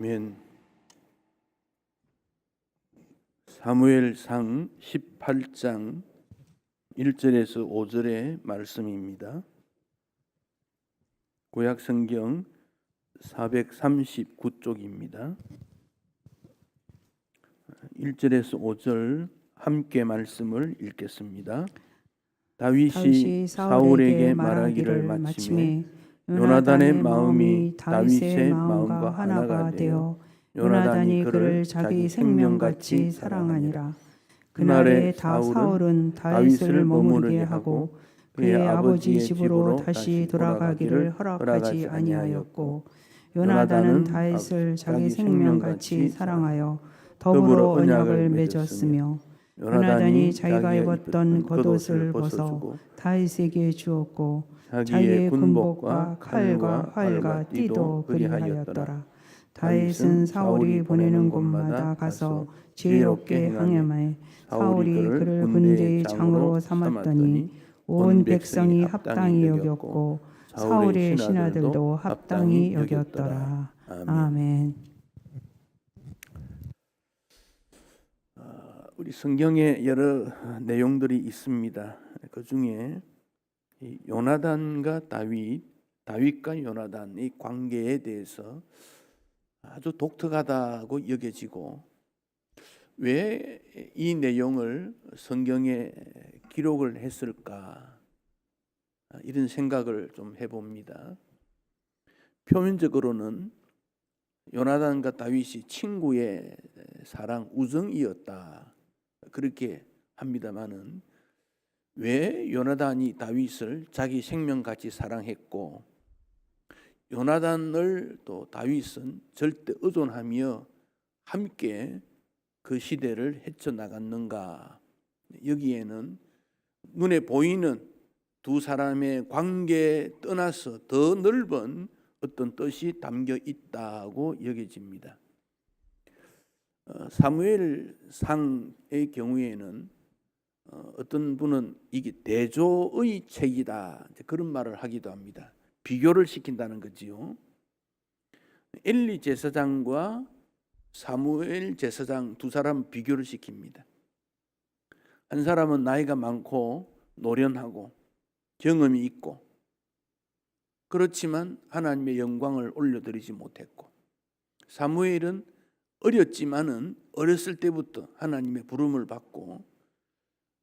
아멘. 사무엘상 18장 1절에서 5절의 말씀입니다. 구약성경 439쪽입니다. 1절에서 5절 함께 말씀을 읽겠습니다. 다윗이 사울에게 말하기를 마치매 요나단의 마음이 다윗의 마음과 하나가 되어 요나단이 그를 자기 생명같이 사랑하니라. 그날에 사울은 다윗을 머무르게 하고 그의 아버지 집으로 다시 돌아가기를 허락하지 아니하였고, 요나단은 다윗을 자기 생명같이 사랑하여 더불어 언약을 맺었으며, 요나단이 자기가 입었던 겉옷을 벗어 다윗에게 주었고 자기의 군복과 칼과 활과 띠도 그리하였더라. 다윗은 사울이 보내는 곳마다 가서 지혜롭게 행하매 사울이 그를 군대의 장으로 삼았더니 온 백성이 합당히 여겼고 사울의 신하들도 합당히 여겼더라. 아멘. 우리 성경에 여러 내용들이 있습니다. 그 중에 요나단과 다윗과 요나단의 관계에 대해서 아주 독특하다고 여겨지고, 왜 이 내용을 성경에 기록을 했을까, 이런 생각을 좀 해봅니다. 표면적으로는 요나단과 다윗이 친구의 사랑, 우정이었다, 그렇게 합니다마는 왜 요나단이 다윗을 자기 생명같이 사랑했고, 요나단을 또 다윗은 절대 의존하며 함께 그 시대를 헤쳐나갔는가, 여기에는 눈에 보이는 두 사람의 관계에 떠나서 더 넓은 어떤 뜻이 담겨 있다고 여겨집니다. 사무엘상의 경우에는 어떤 분은 이게 대조의 책이다, 그런 말을 하기도 합니다. 비교를 시킨다는 거지요. 엘리 제사장과 사무엘 제사장 두 사람 비교를 시킵니다. 한 사람은 나이가 많고 노련하고 경험이 있고, 그렇지만 하나님의 영광을 올려드리지 못했고, 사무엘은 어렸지만은 어렸을 때부터 하나님의 부름을 받고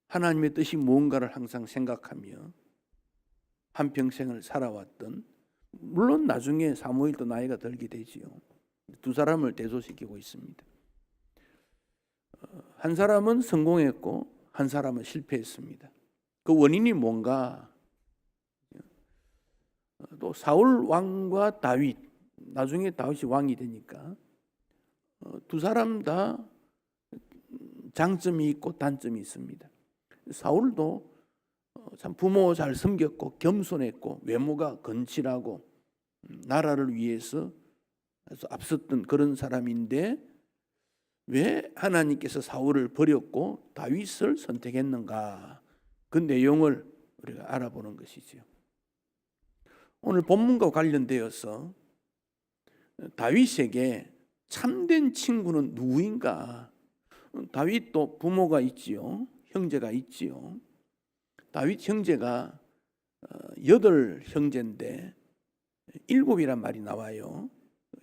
하나님의 뜻이 무언가를 항상 생각하며 한평생을 살아왔던, 물론 나중에 사무엘도 나이가 들게 되지요. 두 사람을 대조시키고 있습니다. 한 사람은 성공했고 한 사람은 실패했습니다. 그 원인이 뭔가, 또 사울 왕과 다윗, 나중에 다윗이 왕이 되니까 두 사람 다 장점이 있고 단점이 있습니다. 사울도 참 부모 잘 섬겼고 겸손했고 외모가 건실하고 나라를 위해서 앞섰던 그런 사람인데, 왜 하나님께서 사울을 버렸고 다윗을 선택했는가, 그 내용을 우리가 알아보는 것이죠. 오늘 본문과 관련되어서 다윗에게 참된 친구는 누구인가? 다윗도 부모가 있지요. 형제가 있지요. 다윗 형제가 8 형제인데 7이란 말이 나와요.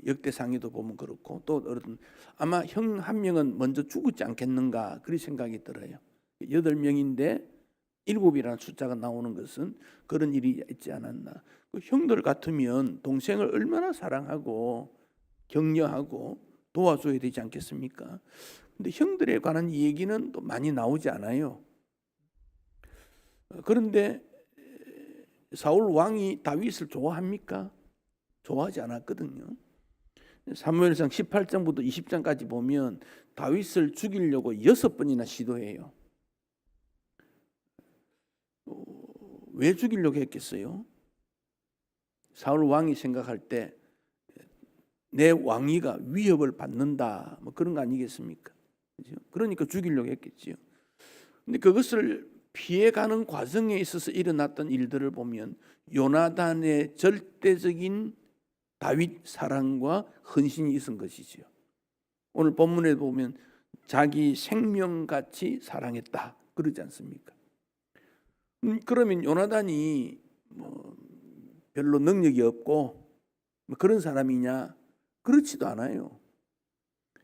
역대상에도 보면 그렇고, 또 아마 형 한 명은 먼저 죽었지 않겠는가, 그런 생각이 들어요. 8명인데 7이라는 숫자가 나오는 것은 그런 일이 있지 않았나. 그 형들 같으면 동생을 얼마나 사랑하고 격려하고 도와줘야 되지 않겠습니까? 근데 형들에 관한 얘기는 또 많이 나오지 않아요. 그런데 사울 왕이 다윗을 좋아합니까? 좋아하지 않았거든요. 사무엘상 18장부터 20장까지 보면 다윗을 죽이려고 6번이나 시도해요. 왜 죽이려고 했겠어요? 사울 왕이 생각할 때 내 왕위가 위협을 받는다, 뭐 그런 거 아니겠습니까? 그러니까 죽이려고 했겠지요. 근데 그것을 피해가는 과정에 있어서 일어났던 일들을 보면 요나단의 절대적인 다윗 사랑과 헌신이 있은 것이지요. 오늘 본문에 보면 자기 생명같이 사랑했다 그러지 않습니까? 그러면 요나단이 별로 능력이 없고 그런 사람이냐? 그렇지도 않아요.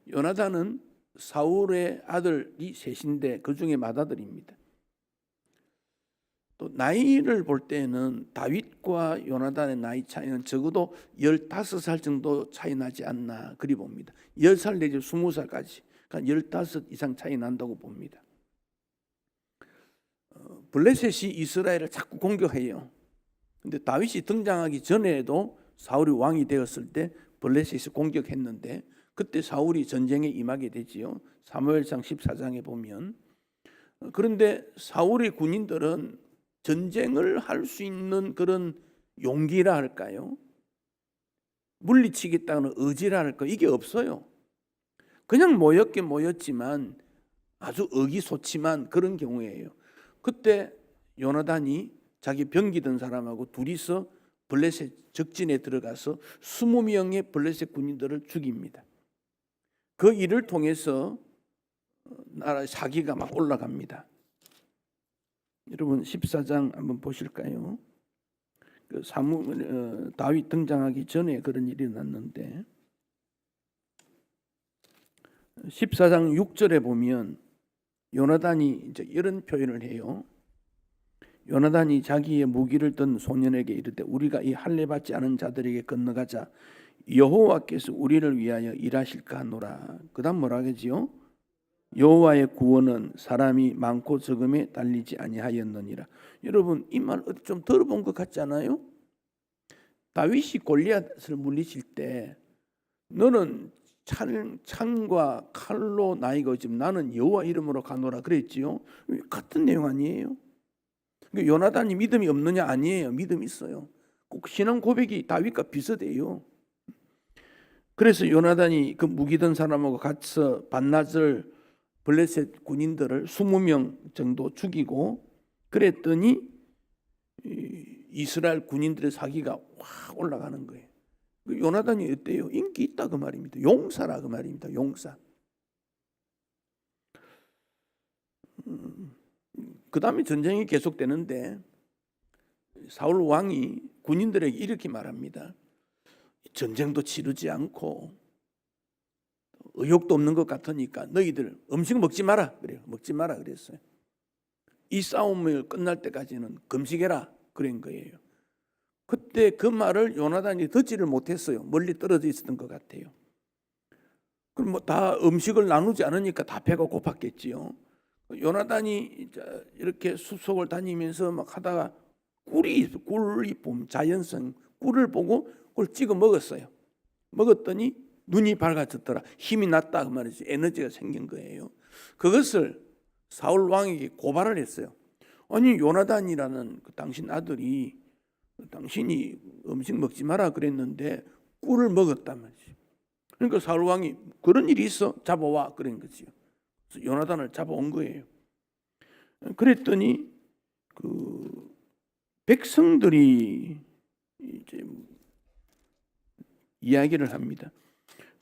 요나단은 사울의 아들이 셋인데 그 중에 맏아들입니다. 또 나이를 볼 때는 다윗과 요나단의 나이 차이는 적어도 15살 정도 차이 나지 않나 그리 봅니다. 10살 내지 20살까지, 그러니까 15 이상 차이 난다고 봅니다. 블레셋이 이스라엘을 자꾸 공격해요. 근데 다윗이 등장하기 전에도 사울이 왕이 되었을 때 블레셋이 공격했는데 그때 사울이 전쟁에 임하게 되지요. 사무엘상 14장에 보면. 그런데 사울의 군인들은 전쟁을 할 수 있는 그런 용기라 할까요? 물리치겠다는 의지라 할까? 이게 없어요. 그냥 모였긴 모였지만 아주 의기소침한 그런 경우예요. 그때 요나단이 자기 병기던 사람하고 둘이서 블레셋 적진에 들어가서 20명의 블레셋 군인들을 죽입니다. 그 일을 통해서 나라의 사기가 막 올라갑니다. 여러분 14장 한번 보실까요? 다윗 등장하기 전에 그런 일이 났는데 14장 6절에 보면 요나단이 이제 이런 표현을 해요. 요나단이 자기의 무기를 든 소년에게 이르되 우리가 이 할례 받지 않은 자들에게 건너가자 여호와께서 우리를 위하여 일하실까 하노라. 그다음 뭐라 하지요? 여호와의 구원은 사람이 많고 적음에 달리지 아니하였느니라. 여러분 이 말 좀 들어본 것 같지 않아요? 다윗이 골리앗을 물리칠 때 너는 창과 칼로 나이가 지금 나는 여호와 이름으로 가노라 그랬지요. 같은 내용 아니에요? 요나단이 믿음이 없느냐? 아니에요. 믿음이 있어요. 꼭 신앙 고백이 다윗과 비슷해요. 그래서 요나단이 그 무기든 사람하고 같이 반나절 블레셋 군인들을 20명 정도 죽이고 그랬더니 이스라엘 군인들의 사기가 확 올라가는 거예요. 요나단이 어때요? 인기 있다 그 말입니다. 용사라 그 말입니다. 용사. 그 다음에 전쟁이 계속되는데 사울 왕이 군인들에게 이렇게 말합니다. 전쟁도 치르지 않고 의욕도 없는 것 같으니까 너희들 음식 먹지 마라 그래요. 먹지 마라 그랬어요. 이 싸움을 끝날 때까지는 금식해라 그런 거예요. 그때 그 말을 요나단이 듣지를 못했어요. 멀리 떨어져 있었던 것 같아요. 그럼 다 음식을 나누지 않으니까 다 배가 고팠겠지요. 요나단이 이렇게 숲속을 다니면서 막 하다가 꿀이 보면 자연성 꿀을 보고 그걸 찍어 먹었어요. 먹었더니 눈이 밝아졌더라. 힘이 났다 그 말이지. 에너지가 생긴 거예요. 그것을 사울 왕에게 고발을 했어요. 아니 요나단이라는 그 당신 아들이 당신이 음식 먹지 마라 그랬는데 꿀을 먹었단 말이지. 그러니까 사울 왕이 그런 일이 있어 잡아와 그런 거지요. 그래서 요나단을 잡아온 거예요. 그랬더니 그 백성들이 이제 이야기를 합니다.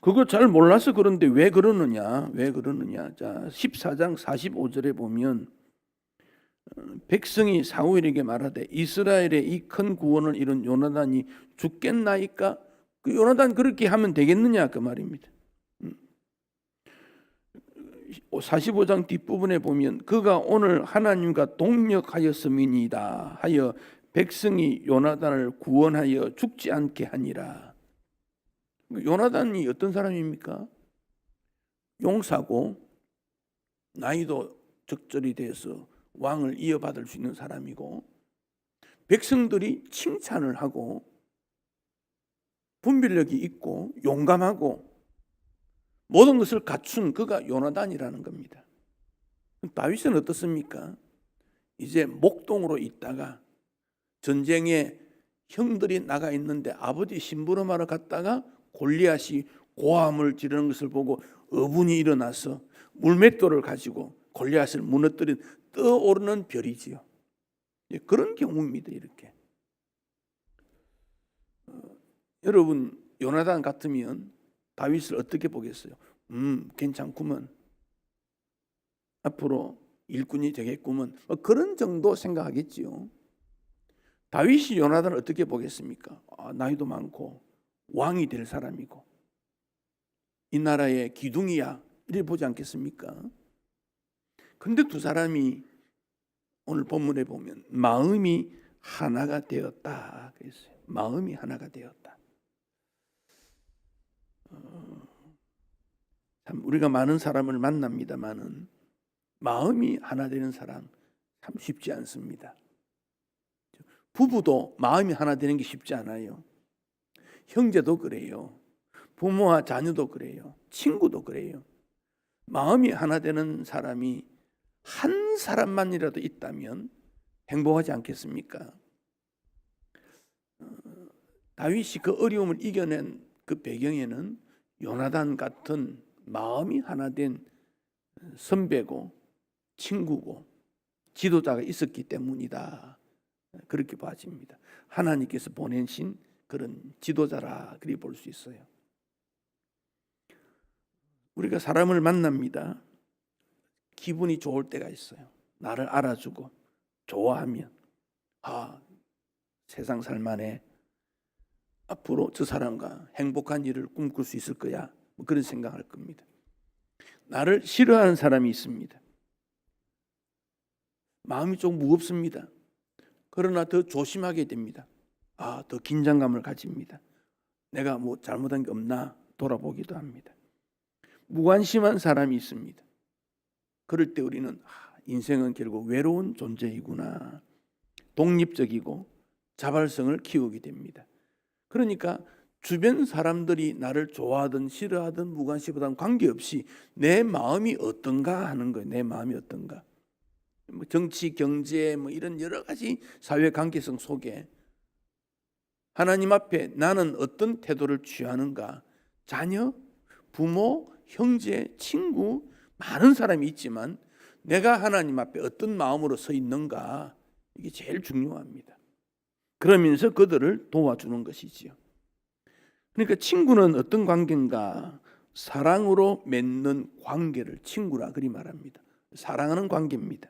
그거 잘 몰라서 그런데 왜 그러느냐? 자, 14장 45절에 보면 백성이 사울에게 말하되 이스라엘의 이 큰 구원을 이룬 요나단이 죽겠나이까? 그 요나단 그렇게 하면 되겠느냐 그 말입니다. 45장 뒷부분에 보면 그가 오늘 하나님과 동력하였음이니이다 하여 백성이 요나단을 구원하여 죽지 않게 하니라. 요나단이 어떤 사람입니까? 용사고 나이도 적절히 돼서 왕을 이어받을 수 있는 사람이고 백성들이 칭찬을 하고 분별력이 있고 용감하고 모든 것을 갖춘 그가 요나단이라는 겁니다. 다윗은 어떻습니까? 이제 목동으로 있다가 전쟁에 형들이 나가 있는데 아버지 심부름하러 갔다가 골리앗이 고함을 지르는 것을 보고 어분이 일어나서 물맷돌을 가지고 골리앗을 무너뜨린 떠오르는 별이지요. 그런 경우입니다. 이렇게 여러분 요나단 같으면 다윗을 어떻게 보겠어요? 괜찮구먼. 앞으로 일꾼이 되겠구먼. 그런 정도 생각하겠지요. 다윗이 요나단을 어떻게 보겠습니까? 나이도 많고 왕이 될 사람이고 이 나라의 기둥이야, 이렇게 보지 않겠습니까? 근데 두 사람이 오늘 본문에 보면 마음이 하나가 되었다 그랬어요. 마음이 하나가 되었다. 참 우리가 많은 사람을 만납니다만은 마음이 하나 되는 사람 참 쉽지 않습니다. 부부도 마음이 하나 되는 게 쉽지 않아요. 형제도 그래요. 부모와 자녀도 그래요. 친구도 그래요. 마음이 하나 되는 사람이 한 사람만이라도 있다면 행복하지 않겠습니까? 다윗이 그 어려움을 이겨낸 그 배경에는 요나단 같은 마음이 하나 된 선배고 친구고 지도자가 있었기 때문이다. 그렇게 봐집니다. 하나님께서 보내신 그런 지도자라 그리 볼 수 있어요. 우리가 사람을 만납니다. 기분이 좋을 때가 있어요. 나를 알아주고 좋아하면 세상 살만해. 앞으로 저 사람과 행복한 일을 꿈꿀 수 있을 거야. 그런 생각할 겁니다. 나를 싫어하는 사람이 있습니다. 마음이 좀 무겁습니다. 그러나 더 조심하게 됩니다. 더 긴장감을 가집니다. 내가 뭐 잘못한 게 없나 돌아보기도 합니다. 무관심한 사람이 있습니다. 그럴 때 우리는 인생은 결국 외로운 존재이구나. 독립적이고 자발성을 키우게 됩니다. 그러니까 주변 사람들이 나를 좋아하든 싫어하든 무관심하든 관계없이 내 마음이 어떤가 하는 거예요. 내 마음이 어떤가. 정치, 경제 이런 여러 가지 사회 관계성 속에 하나님 앞에 나는 어떤 태도를 취하는가. 자녀, 부모, 형제, 친구 많은 사람이 있지만 내가 하나님 앞에 어떤 마음으로 서 있는가, 이게 제일 중요합니다. 그러면서 그들을 도와주는 것이지요. 그러니까 친구는 어떤 관계인가? 사랑으로 맺는 관계를 친구라 그리 말합니다. 사랑하는 관계입니다.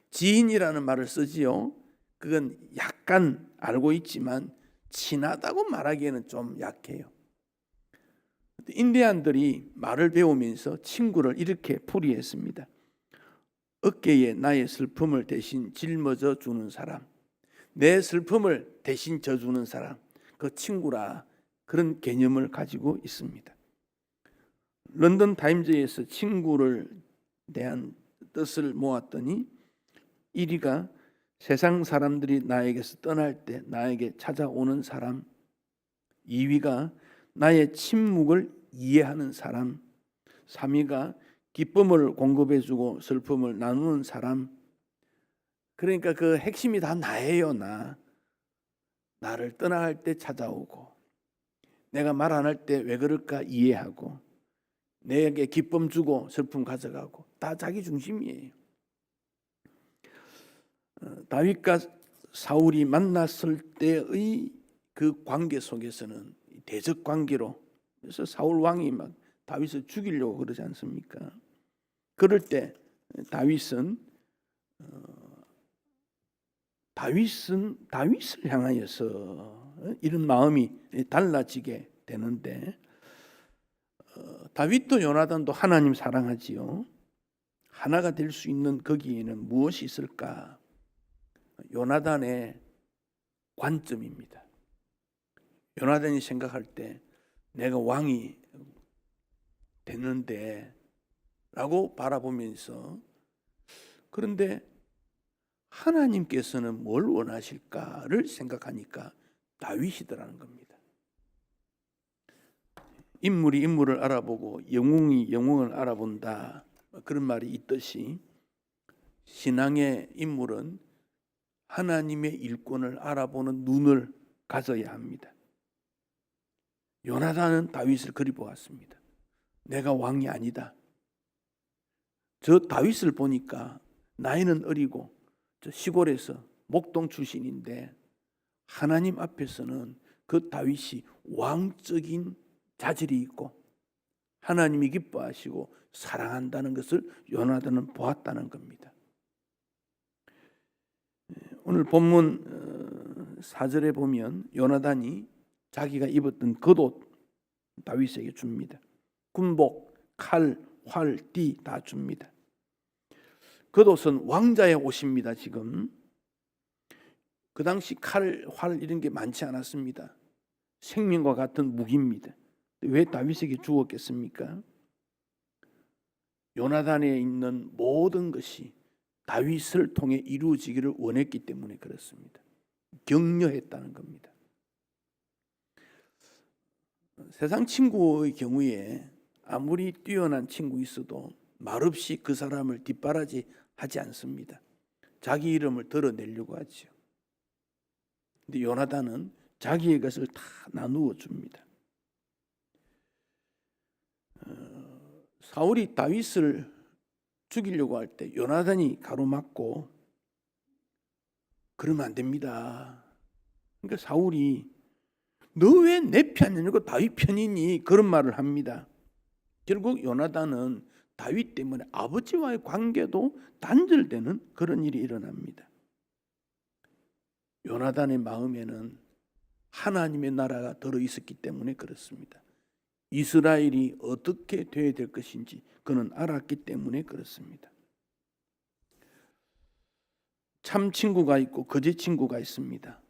지인이라는 말을 쓰지요. 그건 약간 알고 있지만 친하다고 말하기에는 좀 약해요. 인디안들이 말을 배우면서 친구를 이렇게 풀이했습니다. 어깨에 나의 슬픔을 대신 짊어져 주는 사람, 내 슬픔을 대신 져주는 사람, 그 친구라, 그런 개념을 가지고 있습니다. 런던 타임즈에서 친구를 대한 뜻을 모았더니 1위가 세상 사람들이 나에게서 떠날 때 나에게 찾아오는 사람, 2위가 나의 침묵을 이해하는 사람, 3위가 기쁨을 공급해주고 슬픔을 나누는 사람. 그러니까 그 핵심이 다 나예요. 나를 떠나갈 때 찾아오고, 내가 말 안 할 때 왜 그럴까 이해하고, 내게 기쁨 주고 슬픔 가져가고, 다 자기 중심이에요. 다윗과 사울이 만났을 때의 그 관계 속에서는 대적 관계로, 그래서 사울 왕이 막 다윗을 죽이려고 그러지 않습니까? 그럴 때 다윗을 향하여서 이런 마음이 달라지게 되는데, 다윗도 요나단도 하나님 사랑하지요. 하나가 될 수 있는 거기에는 무엇이 있을까? 요나단의 관점입니다. 요나단이 생각할 때 내가 왕이 됐는데 라고 바라보면서, 그런데 하나님께서는 뭘 원하실까를 생각하니까 다윗이더라는 겁니다. 인물이 인물을 알아보고 영웅이 영웅을 알아본다, 그런 말이 있듯이 신앙의 인물은 하나님의 일꾼을 알아보는 눈을 가져야 합니다. 요나단은 다윗을 그리 보았습니다. 내가 왕이 아니다. 저 다윗을 보니까 나이는 어리고 저 시골에서 목동 출신인데 하나님 앞에서는 그 다윗이 왕적인 자질이 있고 하나님이 기뻐하시고 사랑한다는 것을 요나단은 보았다는 겁니다. 오늘 본문 4절에 보면 요나단이 자기가 입었던 겉옷 다윗에게 줍니다. 군복, 칼, 활, 띠 다 줍니다. 겉옷은 왕자의 옷입니다. 지금 그 당시 칼, 활 이런 게 많지 않았습니다. 생명과 같은 무기입니다. 왜 다윗에게 주었겠습니까? 요나단에 있는 모든 것이 다윗을 통해 이루어지기를 원했기 때문에 그렇습니다. 격려했다는 겁니다. 세상 친구의 경우에 아무리 뛰어난 친구 있어도 말없이 그 사람을 뒷바라지 하지 않습니다. 자기 이름을 드러내려고 하죠. 근데 요나단은 자기의 것을 다 나누어 줍니다. 사울이 다윗을 죽이려고 할 때 요나단이 가로막고 그러면 안 됩니다. 그러니까 사울이 너 왜 내 편이 아니고 다윗 편이니? 그런 말을 합니다. 결국 요나단은 다윗 때문에 아버지와의 관계도 단절되는 그런 일이 일어납니다. 요나단의 마음에는 하나님의 나라가 들어있었기 때문에 그렇습니다. 이스라엘이 어떻게 되어야 될 것인지 그는 알았기 때문에 그렇습니다. 참 친구가 있고 거짓 친구가 있습니다.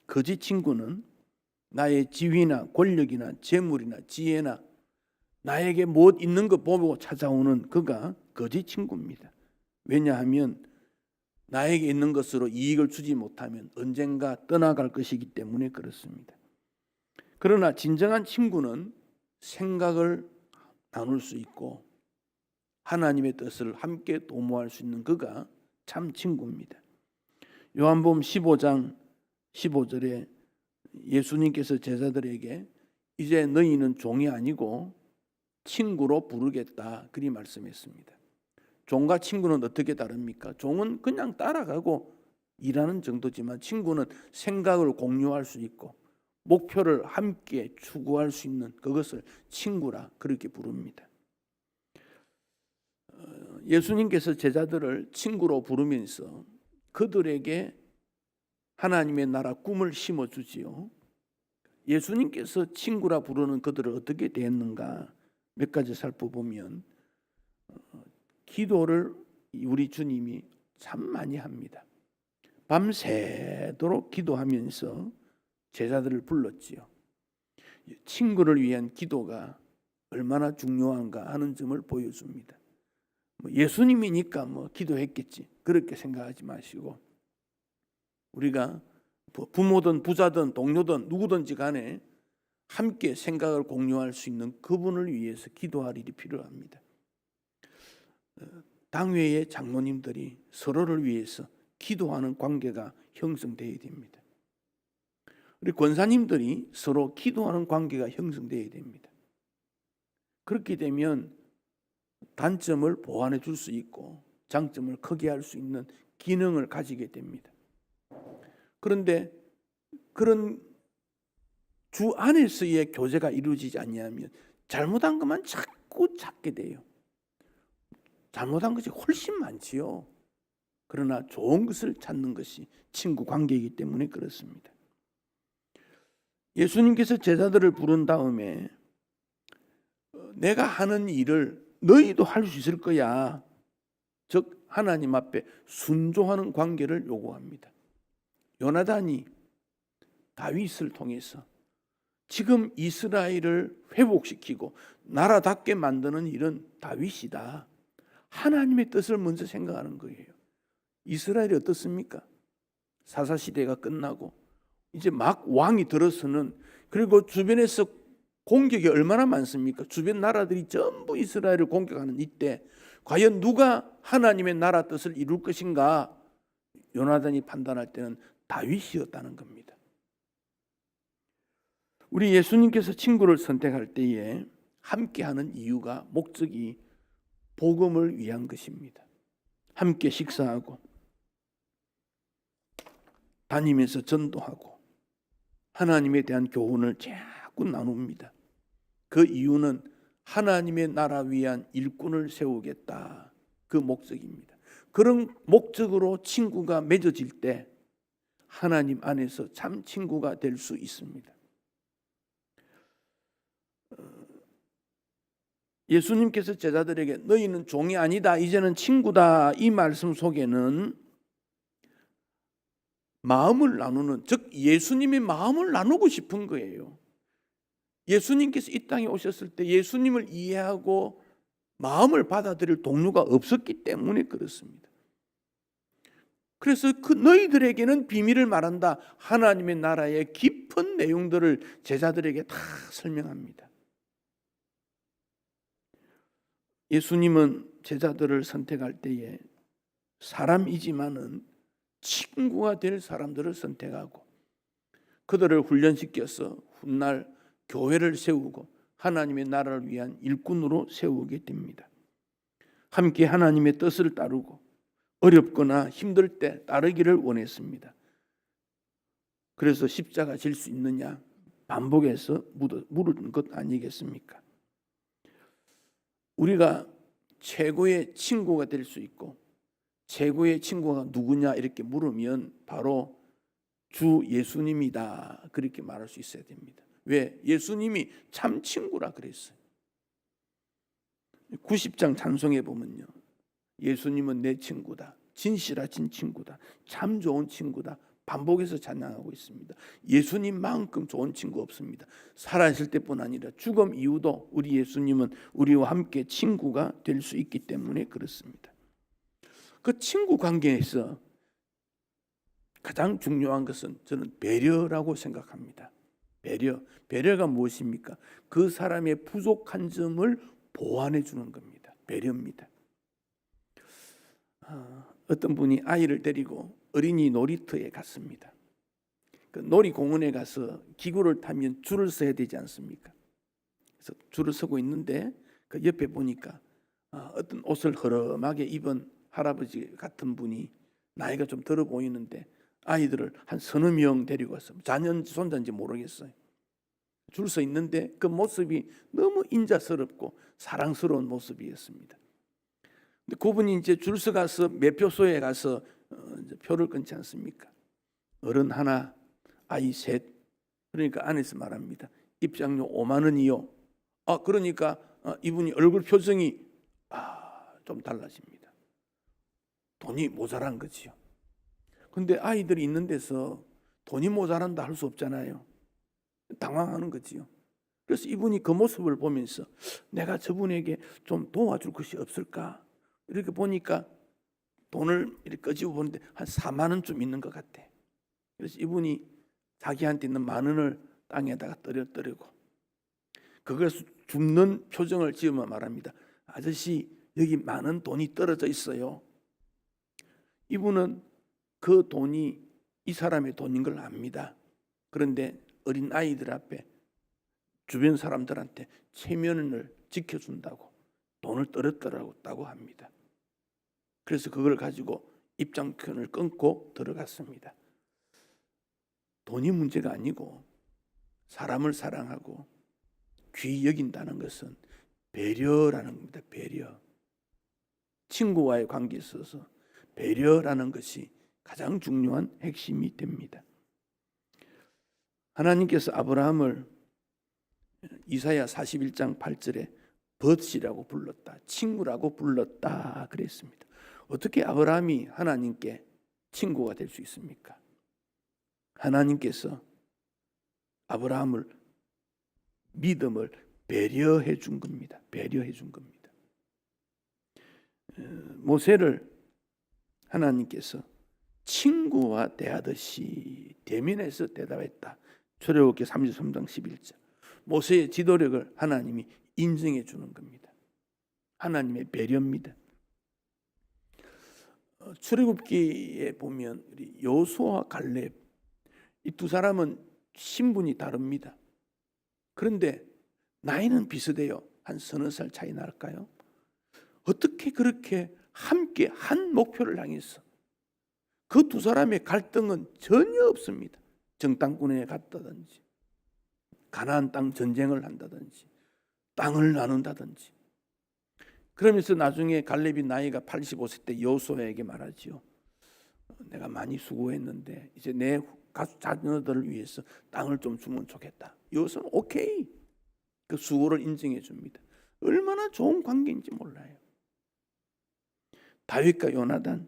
거짓 친구는 나의 지위나 권력이나 재물이나 지혜나 나에게 무엇 있는 것 보고 찾아오는 그가 거짓 친구입니다. 왜냐하면 나에게 있는 것으로 이익을 주지 못하면 언젠가 떠나갈 것이기 때문에 그렇습니다. 그러나 진정한 친구는 생각을 나눌 수 있고 하나님의 뜻을 함께 도모할 수 있는 그가 참 친구입니다. 요한복음 15장 15절에 예수님께서 제자들에게 이제 너희는 종이 아니고 친구로 부르겠다 그리 말씀했습니다. 종과 친구는 어떻게 다릅니까? 종은 그냥 따라가고 일하는 정도지만 친구는 생각을 공유할 수 있고 목표를 함께 추구할 수 있는 그것을 친구라 그렇게 부릅니다. 예수님께서 제자들을 친구로 부르면서 그들에게 하나님의 나라 꿈을 심어주지요. 예수님께서 친구라 부르는 그들을 어떻게 대했는가 몇 가지 살펴보면 기도를 우리 주님이 참 많이 합니다. 밤새도록 기도하면서 제자들을 불렀지요. 친구를 위한 기도가 얼마나 중요한가 하는 점을 보여줍니다. 예수님이니까 기도했겠지 그렇게 생각하지 마시고 우리가 부모든 부자든 동료든 누구든지 간에 함께 생각을 공유할 수 있는 그분을 위해서 기도할 일이 필요합니다. 당회의 장로님들이 서로를 위해서 기도하는 관계가 형성되어야 됩니다. 우리 권사님들이 서로 기도하는 관계가 형성되어야 됩니다. 그렇게 되면 단점을 보완해 줄 수 있고 장점을 크게 할 수 있는 기능을 가지게 됩니다. 그런데 그런 주 안에서의 교제가 이루어지지 않냐면 잘못한 것만 자꾸 찾게 돼요. 잘못한 것이 훨씬 많지요. 그러나 좋은 것을 찾는 것이 친구 관계이기 때문에 그렇습니다. 예수님께서 제자들을 부른 다음에 내가 하는 일을 너희도 할 수 있을 거야. 즉 하나님 앞에 순종하는 관계를 요구합니다. 요나단이 다윗을 통해서 지금 이스라엘을 회복시키고 나라답게 만드는 일은 다윗이다. 하나님의 뜻을 먼저 생각하는 거예요. 이스라엘이 어떻습니까? 사사시대가 끝나고 이제 막 왕이 들어서는 그리고 주변에서 공격이 얼마나 많습니까? 주변 나라들이 전부 이스라엘을 공격하는 이때 과연 누가 하나님의 나라 뜻을 이룰 것인가? 요나단이 판단할 때는 다윗이었다는 겁니다. 우리 예수님께서 친구를 선택할 때에 함께하는 이유가 목적이 복음을 위한 것입니다. 함께 식사하고 다니면서 전도하고 하나님에 대한 교훈을 자꾸 나눕니다. 그 이유는 하나님의 나라 위한 일꾼을 세우겠다. 그 목적입니다. 그런 목적으로 친구가 맺어질 때 하나님 안에서 참 친구가 될 수 있습니다. 예수님께서 제자들에게 너희는 종이 아니다, 이제는 친구다, 이 말씀 속에는 마음을 나누는, 즉 예수님의 마음을 나누고 싶은 거예요. 예수님께서 이 땅에 오셨을 때 예수님을 이해하고 마음을 받아들일 동료가 없었기 때문에 그렇습니다. 그래서 그 너희들에게는 비밀을 말한다. 하나님의 나라의 깊은 내용들을 제자들에게 다 설명합니다. 예수님은 제자들을 선택할 때에 사람이지만은 친구가 될 사람들을 선택하고 그들을 훈련시켜서 훗날 교회를 세우고 하나님의 나라를 위한 일꾼으로 세우게 됩니다. 함께 하나님의 뜻을 따르고 어렵거나 힘들 때 따르기를 원했습니다. 그래서 십자가 질 수 있느냐 반복해서 물은 것 아니겠습니까? 우리가 최고의 친구가 될 수 있고 최고의 친구가 누구냐 이렇게 물으면 바로 주 예수님이다 그렇게 말할 수 있어야 됩니다. 왜? 예수님이 참 친구라 그랬어요. 90장 찬송에 보면요, 예수님은 내 친구다, 진실하신 친구다, 참 좋은 친구다 반복해서 찬양하고 있습니다. 예수님만큼 좋은 친구 없습니다. 살아있을 때뿐 아니라 죽음 이후도 우리 예수님은 우리와 함께 친구가 될 수 있기 때문에 그렇습니다. 그 친구 관계에서 가장 중요한 것은 저는 배려라고 생각합니다. 배려가 무엇입니까? 그 사람의 부족한 점을 보완해 주는 겁니다. 배려입니다. 어떤 분이 아이를 데리고 어린이 놀이터에 갔습니다. 그 놀이공원에 가서 기구를 타면 줄을 서야 되지 않습니까? 그래서 줄을 서고 있는데 그 옆에 보니까 어떤 옷을 허름하게 입은 할아버지 같은 분이 나이가 좀 들어 보이는데 아이들을 한 서너 명 데리고 왔어요. 자녀인지 손자인지 모르겠어요. 줄 서 있는데 그 모습이 너무 인자스럽고 사랑스러운 모습이었습니다. 근데 그분이 이제 줄 서 가서 매표소에 가서 이제 표를 끊지 않습니까? 어른 하나, 아이 셋. 그러니까 안에서 말합니다. 입장료 5만 원이요. 그러니까 이분이 얼굴 표정이 좀 달라집니다. 돈이 모자란 거지요. 근데 아이들이 있는 데서 돈이 모자란다 할 수 없잖아요. 당황하는 거지요. 그래서 이분이 그 모습을 보면서 내가 저분에게 좀 도와줄 것이 없을까? 이렇게 보니까 돈을 이렇게 끄집어 보는데 한 4만 원쯤 있는 것 같아. 그래서 이분이 자기한테 있는 만 원을 땅에다가 떨어뜨리고 그걸 줍는 표정을 지으며 말합니다. 아저씨, 여기 많은 돈이 떨어져 있어요. 이분은 그 돈이 이 사람의 돈인 걸 압니다. 그런데 어린 아이들 앞에 주변 사람들한테 체면을 지켜준다고 돈을 떨어뜨렸다고 합니다. 그래서 그걸 가지고 입장권을 끊고 들어갔습니다. 돈이 문제가 아니고 사람을 사랑하고 귀히 여긴다는 것은 배려라는 겁니다. 배려. 친구와의 관계에 있어서 배려라는 것이 가장 중요한 핵심이 됩니다. 하나님께서 아브라함을 이사야 41장 8절에 벗이라고 불렀다, 친구라고 불렀다 그랬습니다. 어떻게 아브라함이 하나님께 친구가 될 수 있습니까? 하나님께서 아브라함을 믿음을 배려해 준 겁니다. 배려해 준 겁니다. 모세를 하나님께서 친구와 대하듯이 대면해서 대답했다. 출애굽기 33장 11절. 모세의 지도력을 하나님이 인정해 주는 겁니다. 하나님의 배려입니다. 출애굽기에 보면 여호수아와 갈렙, 이 두 사람은 신분이 다릅니다. 그런데 나이는 비슷해요. 한 서너 살 차이 날까요? 어떻게 그렇게 함께 한 목표를 향해서 그 두 사람의 갈등은 전혀 없습니다. 정탐꾼에 갔다든지 가나안 땅 전쟁을 한다든지 땅을 나눈다든지. 그러면서 나중에 갈렙이 나이가 85세 때 여호수아에게 말하지요. 내가 많이 수고했는데 이제 내 자녀들을 위해서 땅을 좀 주면 좋겠다. 여호수아는 오케이. 그 수고를 인정해 줍니다. 얼마나 좋은 관계인지 몰라요. 다윗과 요나단,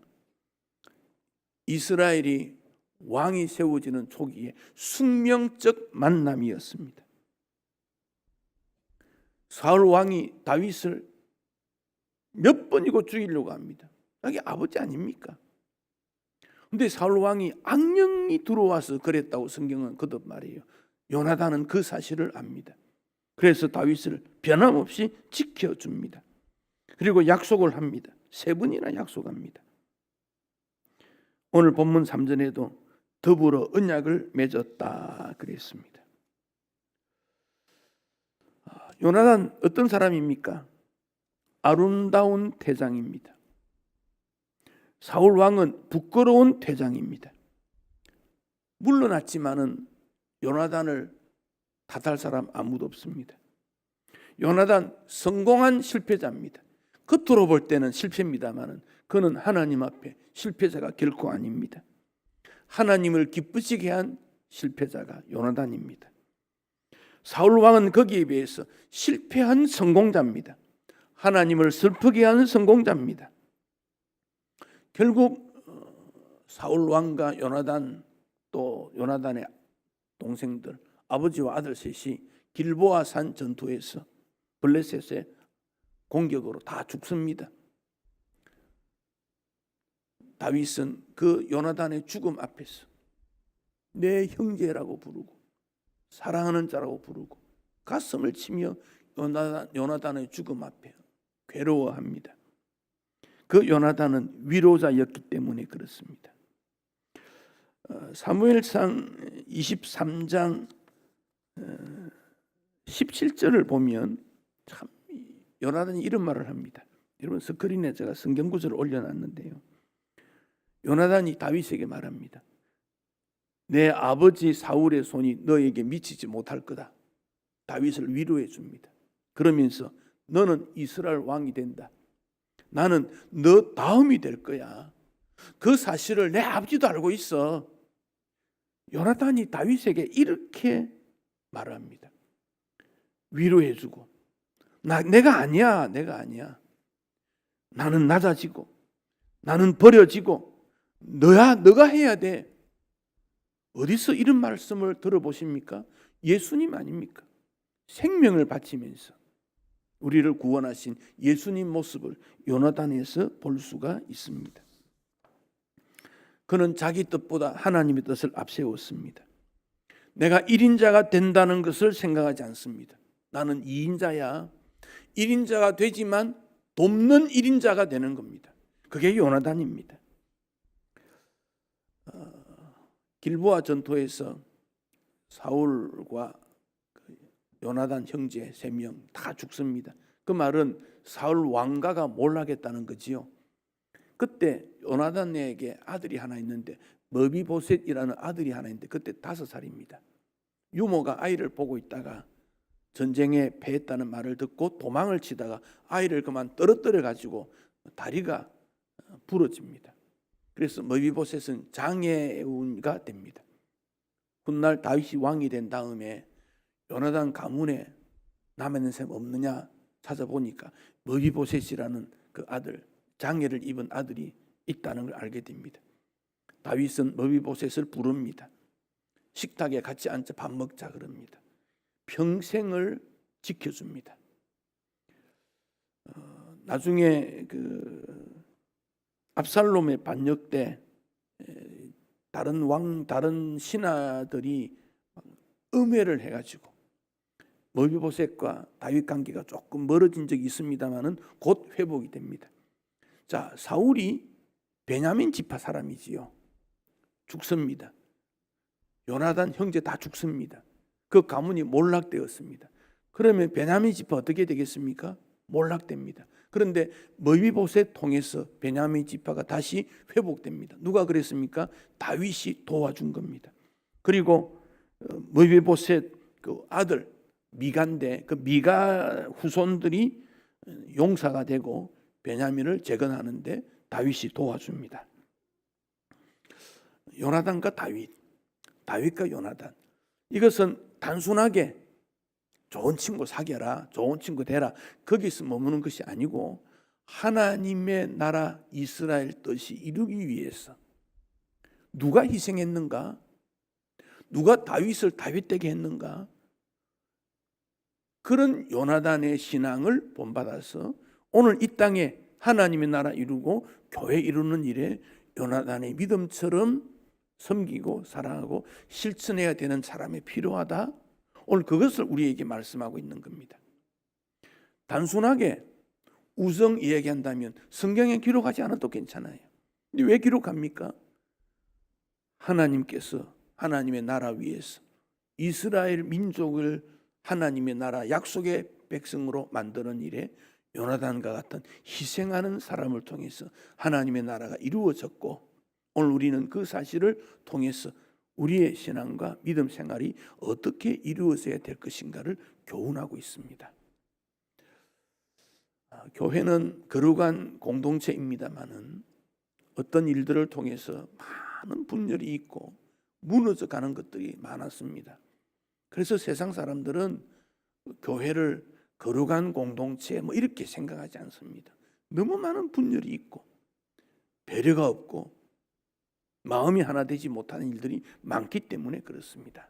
이스라엘이 왕이 세워지는 초기에 숙명적 만남이었습니다. 사울 왕이 다윗을 몇 번이고 죽이려고 합니다. 자기 아버지 아닙니까? 근데 사울 왕이 악령이 들어와서 그랬다고 성경은 거듭 말해요. 요나단은 그 사실을 압니다. 그래서 다윗을 변함없이 지켜줍니다. 그리고 약속을 합니다. 3번이나 약속합니다. 오늘 본문 3절에도 더불어 언약을 맺었다 그랬습니다. 요나단 어떤 사람입니까? 아름다운 태장입니다. 사울 왕은 부끄러운 태장입니다. 물러났지만은 요나단을 탓할 사람 아무도 없습니다. 요나단 성공한 실패자입니다. 겉으로 볼 때는 실패입니다만은 그는 하나님 앞에 실패자가 결코 아닙니다. 하나님을 기쁘시게 한 실패자가 요나단입니다. 사울 왕은 거기에 비해서 실패한 성공자입니다. 하나님을 슬프게 한 성공자입니다. 결국 사울 왕과 요나단 또 요나단의 동생들 아버지와 아들 셋이 길보아 산 전투에서 블레셋의 공격으로 다 죽습니다. 다윗은 그 요나단의 죽음 앞에서 내 형제라고 부르고 사랑하는 자라고 부르고 가슴을 치며 요나단의 죽음 앞에 괴로워합니다. 그 요나단은 위로자였기 때문에 그렇습니다. 사무엘상 23장 17절을 보면 참 요나단이 이런 말을 합니다. 여러분 스크린에 제가 성경 구절을 올려놨는데요. 요나단이 다윗에게 말합니다. 내 아버지 사울의 손이 너에게 미치지 못할 거다. 다윗을 위로해 줍니다. 그러면서 너는 이스라엘 왕이 된다. 나는 너 다음이 될 거야. 그 사실을 내 아버지도 알고 있어. 요나단이 다윗에게 이렇게 말합니다. 위로해 주고 내가 아니야. 나는 낮아지고 나는 버려지고 너가 해야 돼. 어디서 이런 말씀을 들어보십니까? 예수님 아닙니까? 생명을 바치면서 우리를 구원하신 예수님 모습을 요나단에서 볼 수가 있습니다. 그는 자기 뜻보다 하나님의 뜻을 앞세웠습니다. 내가 1인자가 된다는 것을 생각하지 않습니다. 나는 2인자야. 1인자가 되지만 돕는 1인자가 되는 겁니다. 그게 요나단입니다. 길보아 전투에서 사울과 요나단 형제 3명 다 죽습니다. 그 말은 사울 왕가가 몰락했다는 거지요. 그때 요나단에게 아들이 하나 있는데 머비보셋이라는 아들이 하나 있는데 그때 5살입니다. 유모가 아이를 보고 있다가 전쟁에 패했다는 말을 듣고 도망을 치다가 아이를 그만 떨어뜨려 가지고 다리가 부러집니다. 그래서 머비보셋은 장애운가 됩니다. 훗날 다윗이 왕이 된 다음에 요나단 가문에 남아있는 사람 없느냐 찾아보니까 머비보셋이라는 그 아들, 장애를 입은 아들이 있다는 걸 알게 됩니다. 다윗은 머비보셋을 부릅니다. 식탁에 같이 앉아 밥 먹자 그럽니다. 평생을 지켜줍니다. 나중에 그 압살롬의 반역 때 다른 신하들이 음해를 해가지고 머비보셋과 다윗 관계가 조금 멀어진 적이 있습니다만은 곧 회복이 됩니다. 자, 사울이 베냐민 지파 사람이지요. 죽습니다. 요나단 형제 다 죽습니다. 그 가문이 몰락되었습니다. 그러면 베냐민 지파 어떻게 되겠습니까? 몰락됩니다. 그런데 머비보셋 통해서 베냐민 지파가 다시 회복됩니다. 누가 그랬습니까? 다윗이 도와준 겁니다. 그리고 무비보셋 그 아들 미가인데 그 미가 후손들이 용사가 되고 베냐민을 재건하는데 다윗이 도와줍니다. 요나단과 다윗과 요나단, 이것은 단순하게 좋은 친구 사귀어라, 좋은 친구 되라, 거기서 머무는 것이 아니고 하나님의 나라 이스라엘 뜻이 이루기 위해서 누가 희생했는가? 누가 다윗을 다윗되게 했는가? 그런 요나단의 신앙을 본받아서 오늘 이 땅에 하나님의 나라 이루고 교회 이루는 일에 요나단의 믿음처럼 섬기고 사랑하고 실천해야 되는 사람이 필요하다. 오늘 그것을 우리에게 말씀하고 있는 겁니다. 단순하게 우성 이야기한다면 성경에 기록하지 않아도 괜찮아요. 근데 왜 기록합니까? 하나님께서 하나님의 나라 위에서 이스라엘 민족을 하나님의 나라 약속의 백성으로 만드는 일에 요나단과 같은 희생하는 사람을 통해서 하나님의 나라가 이루어졌고, 오늘 우리는 그 사실을 통해서 우리의 신앙과 믿음 생활이 어떻게 이루어져야 될 것인가를 교훈하고 있습니다. 교회는 거룩한 공동체입니다마는 어떤 일들을 통해서 많은 분열이 있고 무너져 가는 것들이 많았습니다. 그래서 세상 사람들은 교회를 거룩한 공동체 이렇게 생각하지 않습니다. 너무 많은 분열이 있고 배려가 없고 마음이 하나 되지 못하는 일들이 많기 때문에 그렇습니다.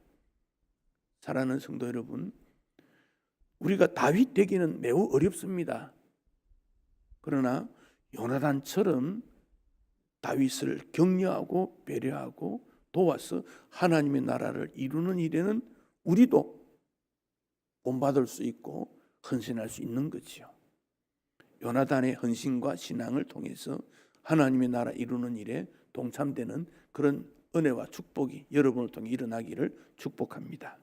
사랑하는 성도 여러분, 우리가 다윗 되기는 매우 어렵습니다. 그러나 요나단처럼 다윗을 격려하고 배려하고 도와서 하나님의 나라를 이루는 일에는 우리도 본받을 수 있고 헌신할 수 있는 거지요. 요나단의 헌신과 신앙을 통해서 하나님의 나라 이루는 일에 동참되는 그런 은혜와 축복이 여러분을 통해 일어나기를 축복합니다.